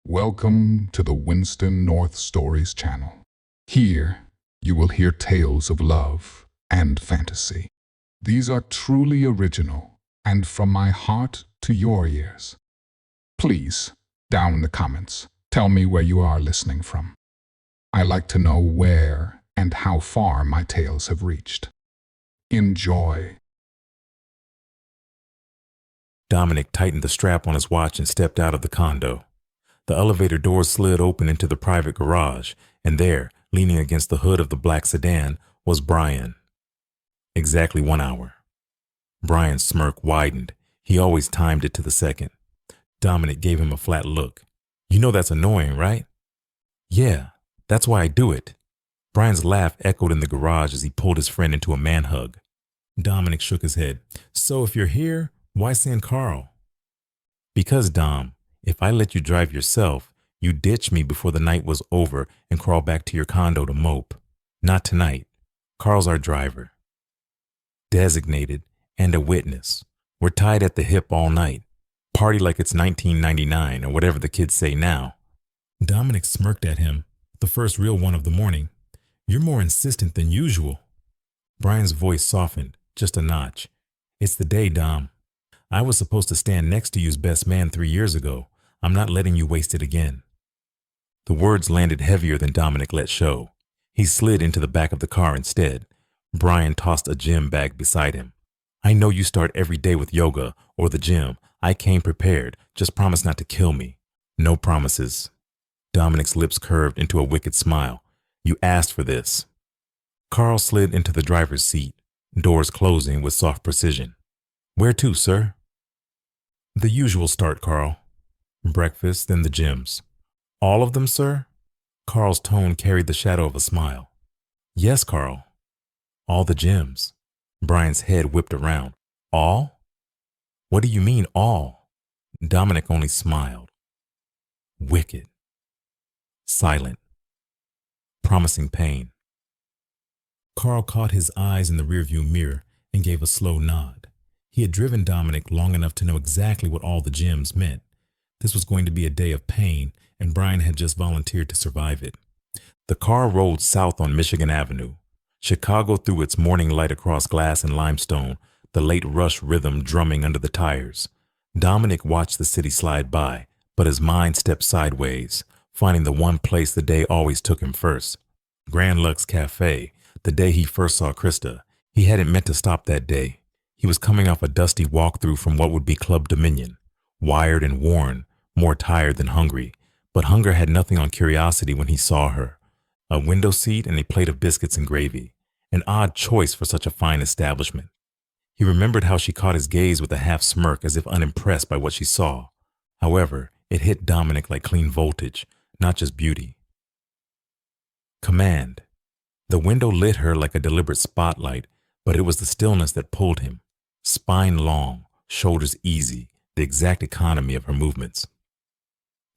Welcome to the Winston North Stories channel. Here, you will hear tales of love and fantasy. These are truly original and from my heart to your ears. Please, down in the comments, tell me where you are listening from. I like to know where and how far my tales have reached. Enjoy. Dominic tightened the strap on his watch and stepped out of the condo. The elevator doors slid open into the private garage, and there, leaning against the hood of the black sedan, was Brian. Exactly 1 hour. Brian's smirk widened. He always timed it to the second. Dominic gave him a flat look. "You know that's annoying, right?" "Yeah, that's why I do it." Brian's laugh echoed in the garage as he pulled his friend into a man-hug. Dominic shook his head. "So if you're here, why send Carl?" "Because, Dom, if I let you drive yourself, you ditch me before the night was over and crawl back to your condo to mope. Not tonight. Carl's our driver. Designated and a witness. We're tied at the hip all night. Party like it's 1999 or whatever the kids say now." Dominic smirked at him, the first real one of the morning. "You're more insistent than usual." Brian's voice softened, just a notch. "It's the day, Dom. I was supposed to stand next to you as best man 3 years ago. I'm not letting you waste it again." The words landed heavier than Dominic let show. He slid into the back of the car instead. Brian tossed a gym bag beside him. "I know you start every day with yoga or the gym. I came prepared. Just promise not to kill me." "No promises." Dominic's lips curved into a wicked smile. "You asked for this." Carl slid into the driver's seat, doors closing with soft precision. "Where to, sir?" "The usual start, Carl. Breakfast, then the gyms." "All of them, sir?" Carl's tone carried the shadow of a smile. "Yes, Carl. All the gyms." Brian's head whipped around. "All? What do you mean, all?" Dominic only smiled. Wicked. Silent. Promising pain. Carl caught his eyes in the rearview mirror and gave a slow nod. He had driven Dominic long enough to know exactly what all the gyms meant. This was going to be a day of pain, and Brian had just volunteered to survive it. The car rolled south on Michigan Avenue. Chicago threw its morning light across glass and limestone, the late rush rhythm drumming under the tires. Dominic watched the city slide by, but his mind stepped sideways, finding the one place the day always took him first. Grand Lux Cafe, the day he first saw Christa. He hadn't meant to stop that day. He was coming off a dusty walkthrough from what would be Club Dominion, wired and worn, more tired than hungry, but hunger had nothing on curiosity when he saw her. A window seat and a plate of biscuits and gravy, an odd choice for such a fine establishment. He remembered how she caught his gaze with a half smirk as if unimpressed by what she saw. However, it hit Dominic like clean voltage, not just beauty. Command. The window lit her like a deliberate spotlight, but it was the stillness that pulled him. Spine long, shoulders easy, the exact economy of her movements.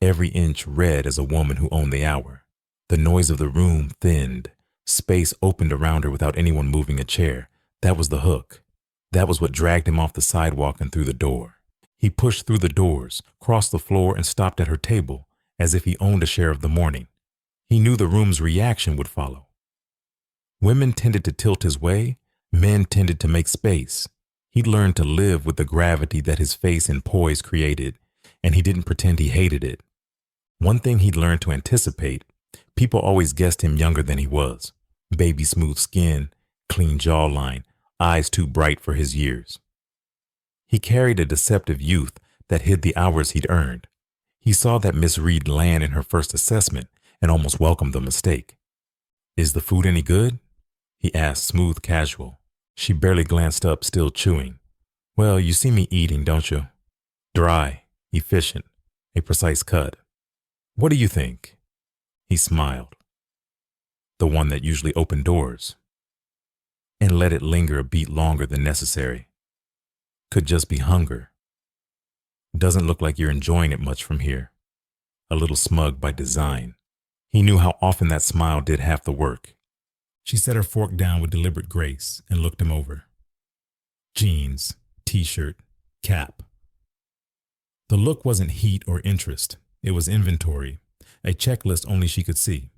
Every inch read as a woman who owned the hour. The noise of the room thinned. Space opened around her without anyone moving a chair. That was the hook. That was what dragged him off the sidewalk and through the door. He pushed through the doors, crossed the floor, and stopped at her table, as if he owned a share of the morning. He knew the room's reaction would follow. Women tended to tilt his way. Men tended to make space. He'd learned to live with the gravity that his face and poise created, and he didn't pretend he hated it. One thing he'd learned to anticipate, people always guessed him younger than he was. Baby smooth skin, clean jawline, eyes too bright for his years. He carried a deceptive youth that hid the hours he'd earned. He saw that Miss Reed land in her first assessment and almost welcomed the mistake. "Is the food any good?" he asked, smooth casual. She barely glanced up, still chewing. "Well, you see me eating, don't you?" Dry, efficient, a precise cut. "What do you think?" He smiled. The one that usually opened doors. And let it linger a beat longer than necessary. Could just be hunger. "Doesn't look like you're enjoying it much from here." A little smug by design. He knew how often that smile did half the work. She set her fork down with deliberate grace and looked him over. Jeans, t-shirt, cap. The look wasn't heat or interest. It was inventory, a checklist only she could see.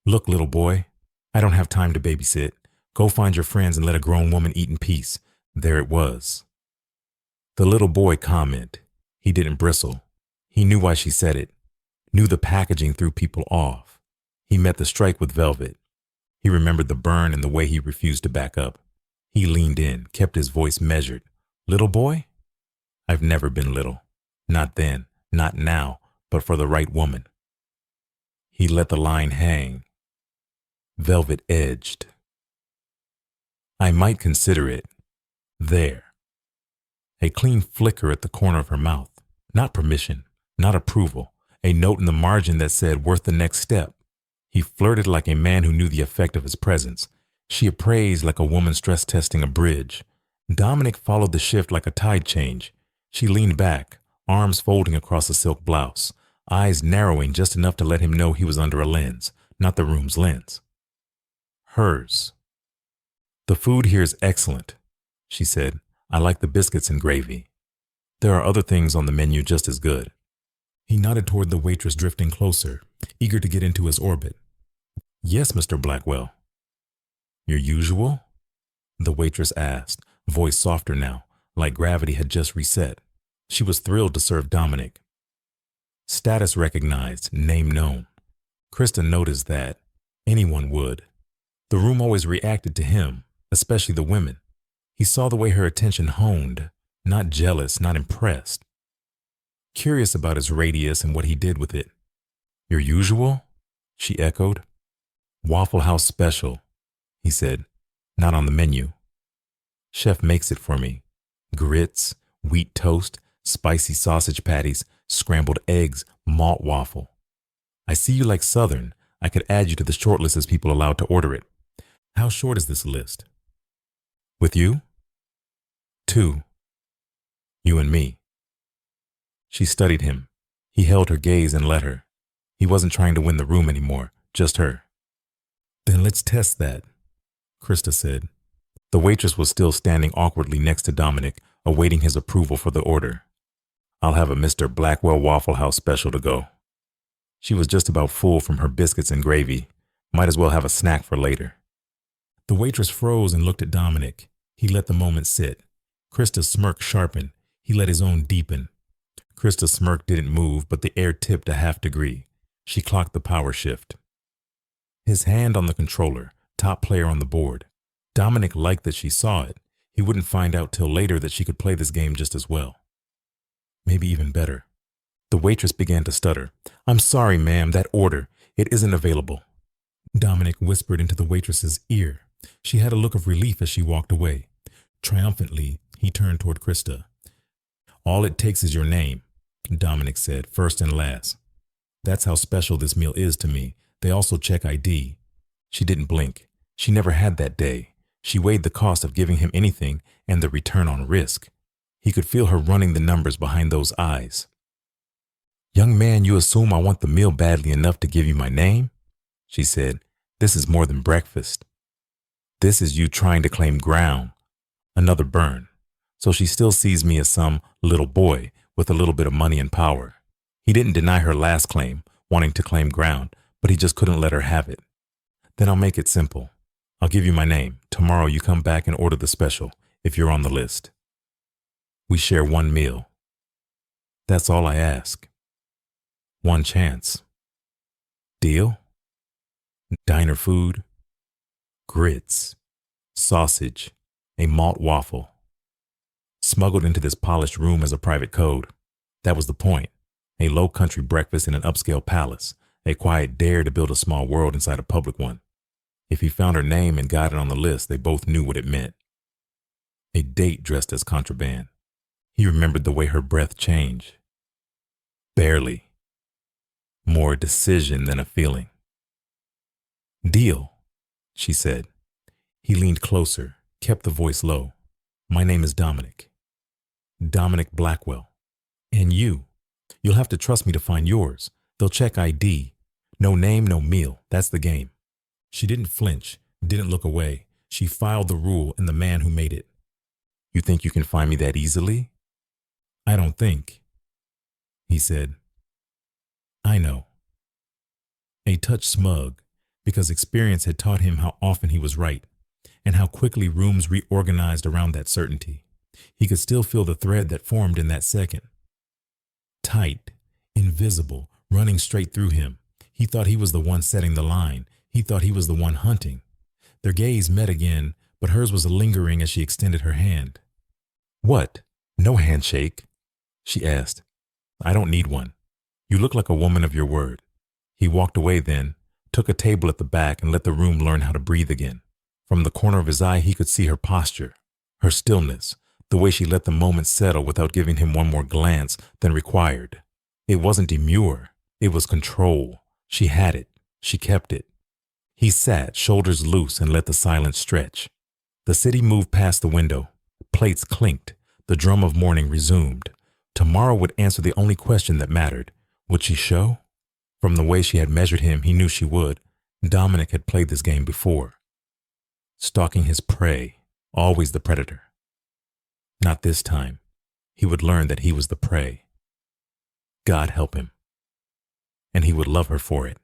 Look, little boy, I don't have time to babysit. Go find your friends and let a grown woman eat in peace. There it was. The little boy commented. He didn't bristle. He knew why she said it, knew the packaging threw people off. He met the strike with velvet. He remembered the burn and the way he refused to back up. He leaned in, kept his voice measured. Little boy? I've never been little. Not then, not now, but for the right woman. He let the line hang. Velvet edged. I might consider it. There. A clean flicker at the corner of her mouth. Not permission, not approval. A note in the margin that said, worth the next step. He flirted like a man who knew the effect of his presence. She appraised like a woman stress testing a bridge. Dominic followed the shift like a tide change. She leaned back, arms folding across a silk blouse, eyes narrowing just enough to let him know he was under a lens, not the room's lens. Hers. The food here is excellent, she said. I like the biscuits and gravy. There are other things on the menu just as good. He nodded toward the waitress drifting closer, eager to get into his orbit. Yes, Mr. Blackwell. Your usual? The waitress asked, voice softer now, like gravity had just reset. She was thrilled to serve Dominic. Status recognized, name known. Christa noticed that. Anyone would. The room always reacted to him, especially the women. He saw the way her attention honed, not jealous, not impressed. Curious about his radius and what he did with it. Your usual? She echoed. Waffle House special, he said. Not on the menu. Chef makes it for me. Grits, wheat toast, spicy sausage patties, scrambled eggs, malt waffle. I see you like Southern. I could add you to the short list as people allowed to order it. How short is this list? With you? 2. You and me. She studied him. He held her gaze and let her. He wasn't trying to win the room anymore, just her. Then let's test that, Christa said. The waitress was still standing awkwardly next to Dominic, awaiting his approval for the order. I'll have a Mr. Blackwell Waffle House special to go. She was just about full from her biscuits and gravy. Might as well have a snack for later. The waitress froze and looked at Dominic. He let the moment sit. Christa's smirk sharpened. He let his own deepen. Christa's smirk didn't move, but the air tipped a half degree. She clocked the power shift. His hand on the controller, top player on the board. Dominic liked that she saw it. He wouldn't find out till later that she could play this game just as well. Maybe even better. The waitress began to stutter. I'm sorry, ma'am, that order, it isn't available. Dominic whispered into the waitress's ear. She had a look of relief as she walked away. Triumphantly, he turned toward Christa. All it takes is your name, Dominic said, first and last. That's how special this meal is to me. They also check ID. She didn't blink. She never had that day. She weighed the cost of giving him anything and the return on risk. He could feel her running the numbers behind those eyes. Young man, you assume I want the meal badly enough to give you my name? She said, this is more than breakfast. This is you trying to claim ground. Another burn. So she still sees me as some little boy with a little bit of money and power. He didn't deny her last claim, wanting to claim ground, but he just couldn't let her have it. Then I'll make it simple. I'll give you my name. Tomorrow you come back and order the special, if you're on the list. We share one meal. That's all I ask. One chance. Deal? Diner food, grits, sausage, a malt waffle. Smuggled into this polished room as a private code. That was the point. A low-country breakfast in an upscale palace, a quiet dare to build a small world inside a public one. If he found her name and got it on the list, they both knew what it meant. A date dressed as contraband. He remembered the way her breath changed. Barely. More decision than a feeling. Deal, she said. He leaned closer, kept the voice low. My name is Dominic. Dominic Blackwell. And you. You'll have to trust me to find yours. They'll check ID. No name, no meal. That's the game. She didn't flinch, didn't look away. She filed the rule in the man who made it. You think you can find me that easily? I don't think, he said. know. A touch smug, because experience had taught him how often he was right, and how quickly rooms reorganized around that certainty. He could still feel the thread that formed in that second. Tight, invisible, running straight through him. He thought he was the one setting the line. He thought he was the one hunting. Their gaze met again, but hers was lingering as she extended her hand. "What? No handshake?" she asked. "I don't need one. You look like a woman of your word." He walked away then, took a table at the back and let the room learn how to breathe again. From the corner of his eye he could see her posture, her stillness, the way she let the moment settle without giving him one more glance than required. It wasn't demure, it was control. She had it, she kept it. He sat, shoulders loose, and let the silence stretch. The city moved past the window. Plates clinked. The drum of morning resumed. Tomorrow would answer the only question that mattered. Would she show? From the way she had measured him, he knew she would. Dominic had played this game before. Stalking his prey, always the predator. Not this time. He would learn that he was the prey. God help him. And he would love her for it.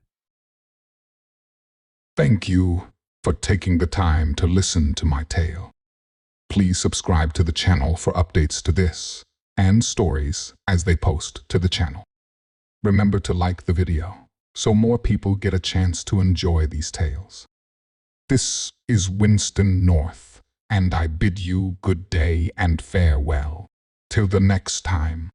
Thank you for taking the time to listen to my tale. Please subscribe to the channel for updates to this and stories as they post to the channel. Remember to like the video so more people get a chance to enjoy these tales. This is Winston North, and I bid you good day and farewell. Till the next time.